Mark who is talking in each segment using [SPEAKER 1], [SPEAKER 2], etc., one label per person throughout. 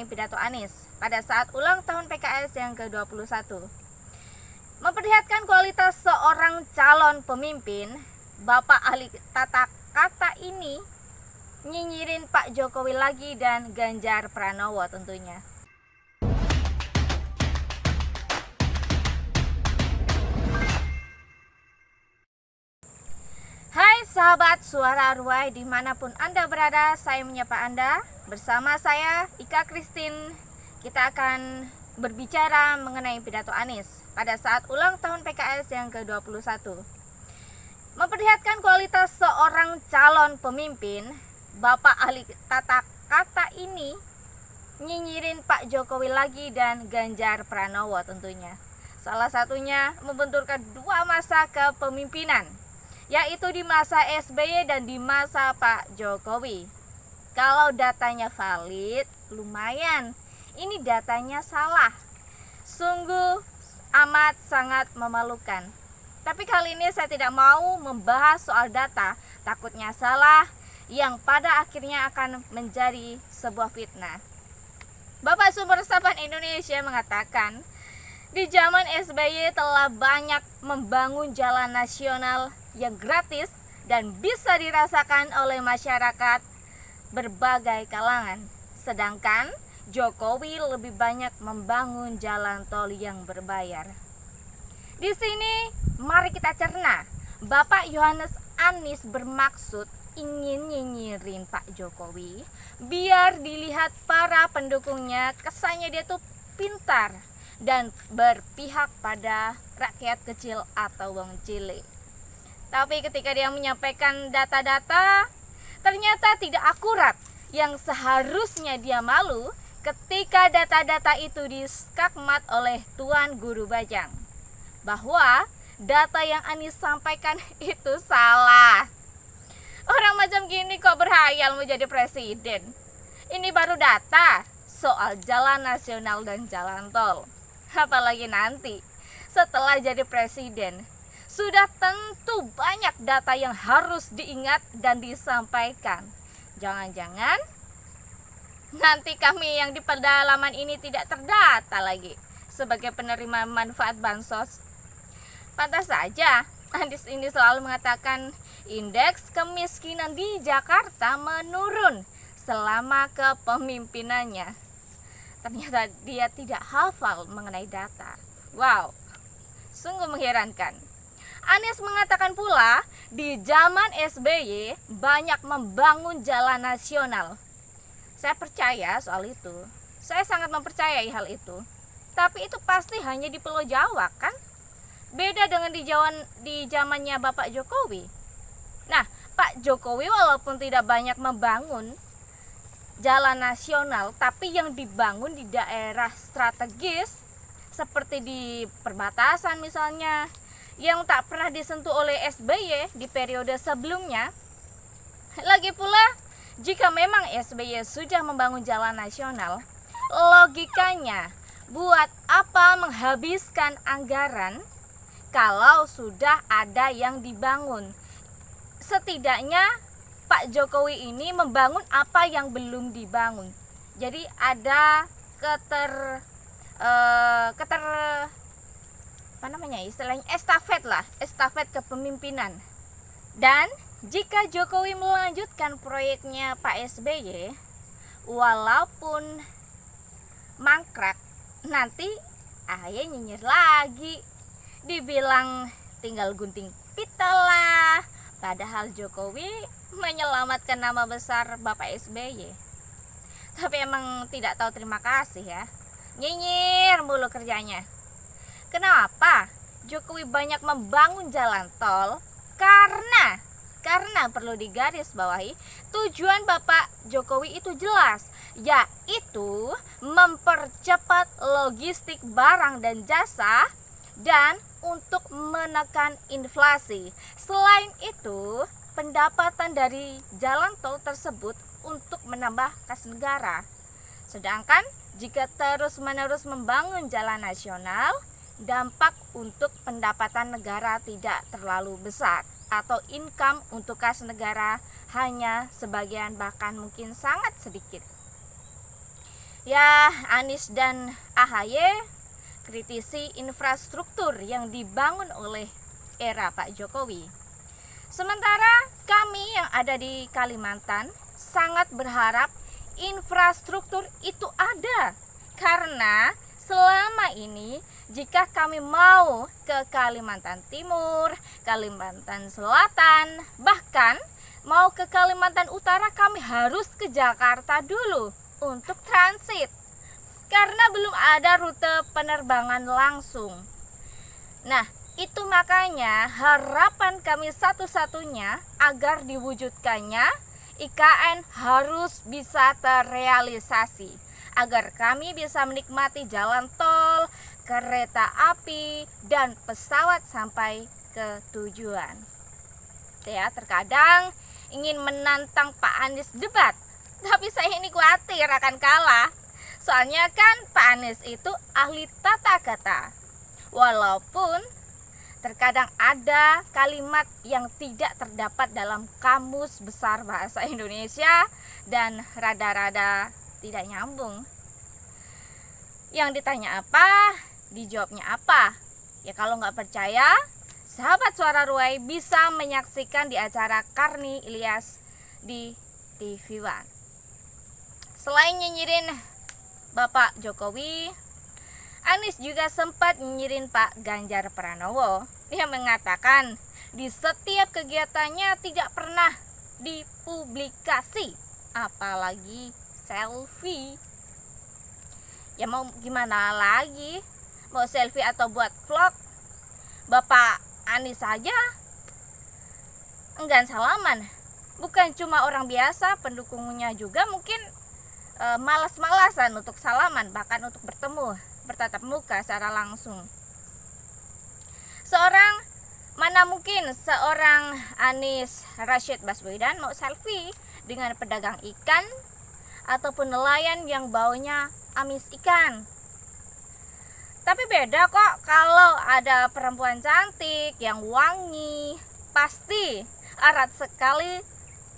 [SPEAKER 1] mengenai pidato Anies pada saat ulang tahun PKS yang ke-21. Memperlihatkan kualitas seorang calon pemimpin, Bapak ahli tata kata ini nyinyirin Pak Jokowi lagi dan Ganjar Pranowo tentunya. Hai sahabat Suara Arwah, dimanapun Anda berada, saya menyapa Anda. Bersama saya, Ika Christine, kita akan berbicara mengenai pidato Anies pada saat ulang tahun PKS yang ke-21. Memperlihatkan kualitas seorang calon pemimpin, Bapak ahli tata kata ini nyinyirin Pak Jokowi lagi dan Ganjar Pranowo tentunya. Salah satunya membenturkan dua masa kepemimpinan, yaitu di masa SBY dan di masa Pak Jokowi. Kalau datanya valid, lumayan. Ini datanya salah. Sungguh amat sangat memalukan. Tapi kali ini saya tidak mau membahas soal data, takutnya salah, yang pada akhirnya akan menjadi sebuah fitnah. Bapak Sumber Resapan Indonesia mengatakan, di zaman SBY telah banyak membangun jalan nasional yang gratis dan bisa dirasakan oleh masyarakat berbagai kalangan. Sedangkan Jokowi lebih banyak membangun jalan tol yang berbayar. Di sini mari kita cerna, Bapak Yohanes Anies bermaksud ingin nyinyirin Pak Jokowi biar dilihat para pendukungnya kesannya dia tuh pintar dan berpihak pada rakyat kecil atau wong cilik. Tapi ketika dia menyampaikan data-data, ternyata tidak akurat. Yang seharusnya dia malu ketika data-data itu diskakmat oleh Tuan Guru Bajang, bahwa data yang Anies sampaikan itu salah. Orang macam gini kok berhayal mau jadi presiden? Ini baru data soal jalan nasional dan jalan tol. Apalagi nanti setelah jadi presiden, sudah tentu banyak data yang harus diingat dan disampaikan. Jangan-jangan nanti kami yang di pedalaman ini tidak terdata lagi sebagai penerima manfaat bansos. Pantas saja Anies ini selalu mengatakan indeks kemiskinan di Jakarta menurun selama kepemimpinannya. Ternyata dia tidak hafal mengenai data. Wow, sungguh mengherankan. Anies mengatakan pula di zaman SBY banyak membangun jalan nasional. Saya percaya soal itu. Saya sangat mempercayai hal itu. Tapi itu pasti hanya di Pulau Jawa kan? Beda dengan di zamannya Bapak Jokowi. Nah, Pak Jokowi walaupun tidak banyak membangun jalan nasional, tapi yang dibangun di daerah strategis seperti di perbatasan misalnya, yang tak pernah disentuh oleh SBY di periode sebelumnya. Lagi pula, jika memang SBY sudah membangun jalan nasional, logikanya buat apa menghabiskan anggaran kalau sudah ada yang dibangun? Setidaknya Pak Jokowi ini membangun apa yang belum dibangun. Jadi ada istilahnya estafet kepemimpinan. Dan jika Jokowi melanjutkan proyeknya Pak SBY, walaupun mangkrak, nanti AHY nyinyir lagi, dibilang tinggal gunting pita lah. Padahal Jokowi menyelamatkan nama besar Bapak SBY. Tapi emang tidak tahu terima kasih ya. Nyinyir mulu kerjanya. Kenapa Jokowi banyak membangun jalan tol? Karena perlu digarisbawahi, tujuan Bapak Jokowi itu jelas, yaitu mempercepat logistik barang dan jasa dan untuk menekan inflasi. Selain itu, pendapatan dari jalan tol tersebut untuk menambah kas negara. Sedangkan jika terus-menerus membangun jalan nasional, dampak untuk pendapatan negara tidak terlalu besar, atau income untuk kas negara hanya sebagian, bahkan mungkin sangat sedikit. Ya, Anies dan AHY kritisi infrastruktur yang dibangun oleh era Pak Jokowi. Sementara kami yang ada di Kalimantan sangat berharap infrastruktur itu ada, karena selama ini jika kami mau ke Kalimantan Timur, Kalimantan Selatan, bahkan mau ke Kalimantan Utara, kami harus ke Jakarta dulu untuk transit, karena belum ada rute penerbangan langsung. Nah, itu makanya harapan kami satu-satunya agar diwujudkannya IKN harus bisa terrealisasi, agar kami bisa menikmati jalan tol, kereta api, dan pesawat sampai ke tujuan. Ya, terkadang ingin menantang Pak Anies debat, tapi saya ini khawatir akan kalah. Soalnya kan Pak Anies itu ahli tata kata. Walaupun terkadang ada kalimat yang tidak terdapat dalam kamus besar bahasa Indonesia dan rada-rada tidak nyambung. Yang ditanya apa, dijawabnya apa. Ya kalau nggak percaya, sahabat Suara Ruai bisa menyaksikan di acara Karni Ilyas di TV One. Selain nyinyirin Bapak Jokowi, Anies juga sempat nyinyirin Pak Ganjar Pranowo. Dia mengatakan di setiap kegiatannya tidak pernah dipublikasi, apalagi selfie. Ya mau gimana lagi, mau selfie atau buat vlog, Bapak Anies saja enggan salaman. Bukan cuma orang biasa, pendukungnya juga mungkin malas-malasan untuk salaman, bahkan untuk bertemu, bertatap muka secara langsung. Mana mungkin seorang Anies Rashid Baswedan mau selfie dengan pedagang ikan ataupun nelayan yang baunya amis ikan. Tapi beda kok kalau ada perempuan cantik yang wangi, pasti erat sekali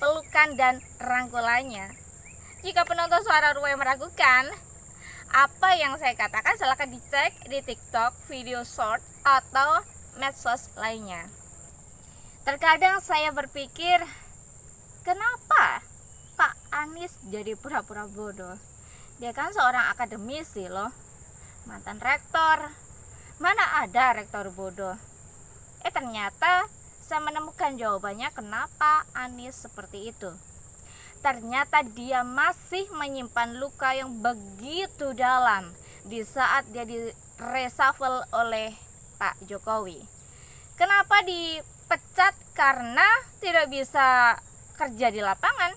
[SPEAKER 1] pelukan dan rangkulannya. Jika penonton Suara Ruai meragukan apa yang saya katakan, silakan dicek di TikTok, video short, atau medsos lainnya. Terkadang saya berpikir, kenapa Pak Anies jadi pura-pura bodoh? Dia kan seorang akademisi loh, mantan rektor. Mana ada rektor bodoh? Ternyata saya menemukan jawabannya kenapa Anies seperti itu. Ternyata dia masih menyimpan luka yang begitu dalam di saat dia di reshuffle oleh Pak Jokowi. Kenapa dipecat? Karena tidak bisa kerja di lapangan.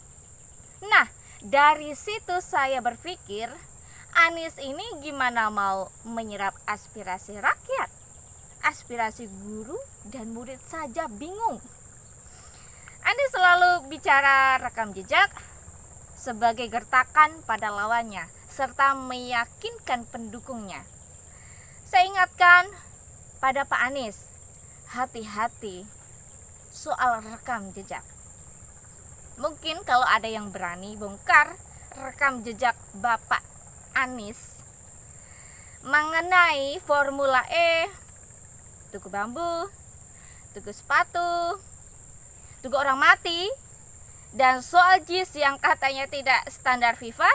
[SPEAKER 1] Nah, dari situ saya berpikir, Anies ini gimana mau menyerap aspirasi rakyat? Aspirasi guru dan murid saja bingung. Anies selalu bicara rekam jejak sebagai gertakan pada lawannya, serta meyakinkan pendukungnya. Saya ingatkan pada Pak Anies, hati-hati soal rekam jejak. Mungkin kalau ada yang berani bongkar rekam jejak Bapak Anies mengenai Formula E, tuku bambu, tuku sepatu, tuku orang mati, dan soal JIS yang katanya tidak standar FIFA,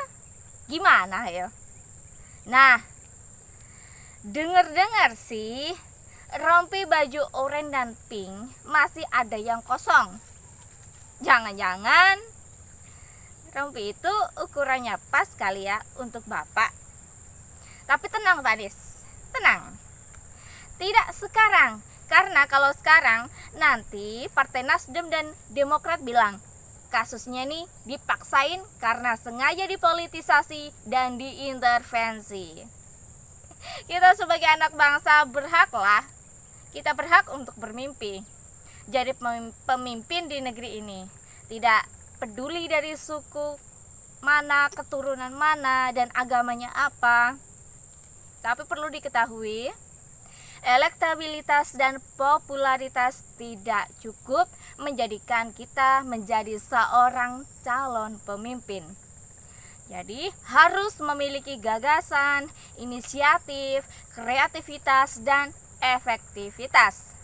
[SPEAKER 1] gimana ya? Nah, dengar-dengar sih rompi baju oranye dan pink masih ada yang kosong. Jangan-jangan rompi itu ukurannya pas kali ya untuk Bapak. Tapi tenang Pak Anies, tenang. Tidak sekarang, karena kalau sekarang nanti Partai Nasdem dan Demokrat bilang kasusnya nih dipaksain karena sengaja dipolitisasi dan diintervensi. Kita sebagai anak bangsa berhaklah, kita berhak untuk bermimpi jadi pemimpin di negeri ini. Tidak peduli dari suku mana, keturunan mana, dan agamanya apa. Tapi perlu diketahui, elektabilitas dan popularitas tidak cukup menjadikan kita menjadi seorang calon pemimpin. Jadi harus memiliki gagasan, inisiatif, kreativitas, dan efektivitas.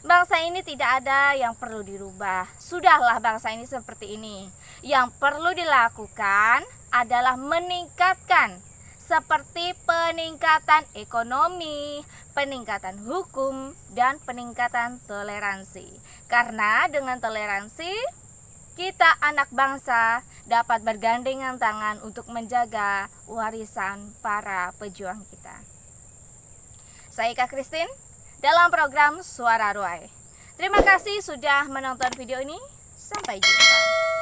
[SPEAKER 1] Bangsa ini tidak ada yang perlu dirubah. Sudahlah bangsa ini seperti ini. Yang perlu dilakukan adalah meningkatkan, seperti peningkatan ekonomi, peningkatan hukum, dan peningkatan toleransi. Karena dengan toleransi, kita anak bangsa dapat bergandengan tangan untuk menjaga warisan para pejuang kita. Saya Ika Christine dalam program Suara Ruai. Terima kasih sudah menonton video ini. Sampai jumpa.